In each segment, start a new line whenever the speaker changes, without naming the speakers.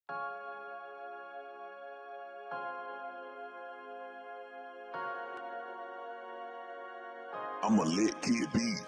I'm a lit kid beat.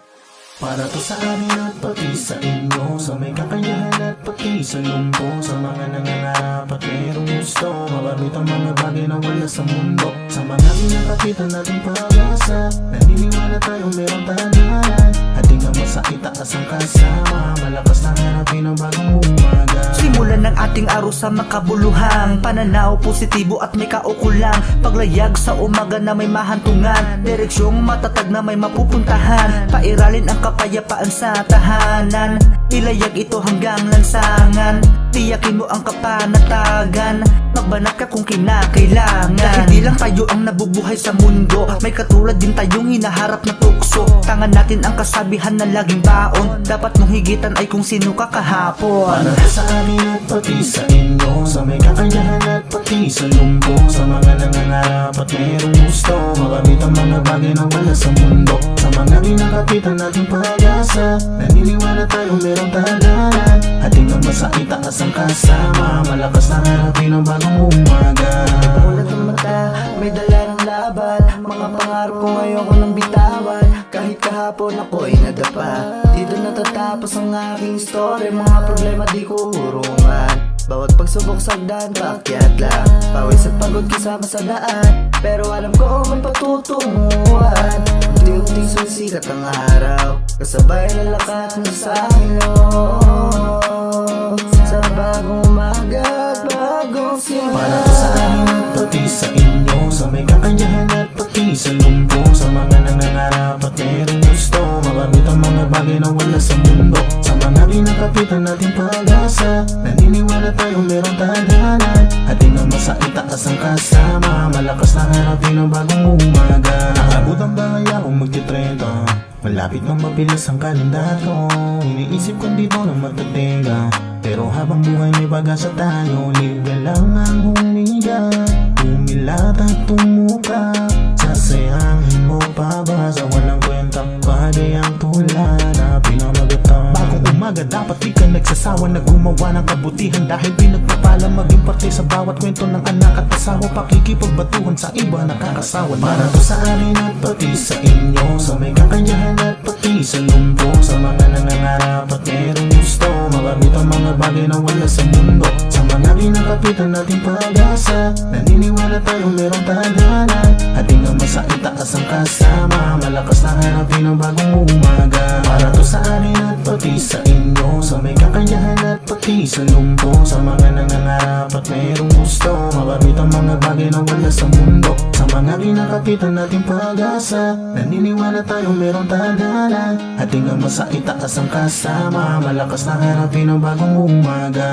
Para to sa amin at pati sa inyo, sa may kakayahan at pati sa lumpo, sa mga nangangarap at mayroong gusto, makamit ang mga bagay na wala sa mundo. Sa mga pinakapitan nating pag-asa, naniniwala tayong merong tandaan, at tingnan mo sa itaas ang kasama, malakas na harapin ang bagong umaga.
Simulan ng ating araw sa makabuluhang pananaw, positibo at may kaukulang, paglayag sa umaga na may mahantungan, direksyong matatag na may mapupuntahan, pairalin ang kapayapaan sa tahanan, ilayag ito hanggang lansangan, tiyakin mo ang kapanatagan, magbanat ka kung kinakailangan. Dahil di lang tayo ang nabubuhay sa mundo, may katulad din tayong hinaharap na tukso. Tangan natin ang kasabihan na laging baon, dapat mong higitan ay kung sino ka kahapon.
Para sa amin at pati sa inyo, sa may kakayahan at pati sa lumpo, sa mga nangangarap at mayroong gusto, makamit ang mga bagay na wala sa mundo. Sa mga pinakapitan nating pag-asa, naniniwala tayong merong tandaan, at tingnan mo sa itaas ang kasama, malakas na harapin ang bagong umaga.
Ulat ng mata, may dala ng laban, mga pangarap ko ngayon ko nang bitawan, kahit kahapon ako ay nadapa. Dito natatapos ang aking story, mga problema di ko urungan, bawat pagsubok sagdan, paakyat lang, pawis at pagod kasama sa daan, pero alam ko may patutunguhan. Unti-unting susikat ang araw, kasabay na lakat mo sa akin, sa bagong umaga at bagong simula.
Para to sa amin at pati sa inyo, sa may kakayahan at pati sa lumpo, sa mga nangangarap at mayroong gusto, makamit ang mga bagay na wala sa mundo. Sa mga pinakapitan nating pag-asa, naniniwala tayong merong tandaan, at tingnan mo sa itaas ang kasama, malakas na harapin ang bagong umaga. Nakabot ang bahay akong magtitrenta, malapit nang mapilas ang kalendaryo, iniisip ko dito na matatinga, pero habang buhay may pag-asa tayo, libre lang ang humiga, umilat at tumuka, sasayahin mo pa ba sa walang kwentang bagay ang tulad na pinamagatang. Bagong umaga dapat di ka nagsasawa na gumawa ng kabutihan, dahil pinagpapala maging parte sa bawat kwento ng anak at asawa, pakikipagbatuhan sa iba nakakasawa. Para to sa amin at pati sa inyo, sa may kakayahan at pati sa lumpo, sa mga nangangarap at mayroong gusto, makamit ang mga bagay na wala sa mundo. Sa mga pinakapitan nating pag-asa, naniniwala tayong merong tandaan, at tingnan mo sa itaas ang kasama, malakas na harapin ang bagong umaga. Para to sa amin at pati sa inyo, sa may kakayahan at pati sa lumpo, sa mga nangangarap at mayroong gusto, makamit ang mga bagay na wala sa mundo. Sa mga pinakapitan nating pag-asa, naniniwala tayong merong tandaan, at tingnan mo sa itaas ang kasama, malakas na harapin ang bagong umaga.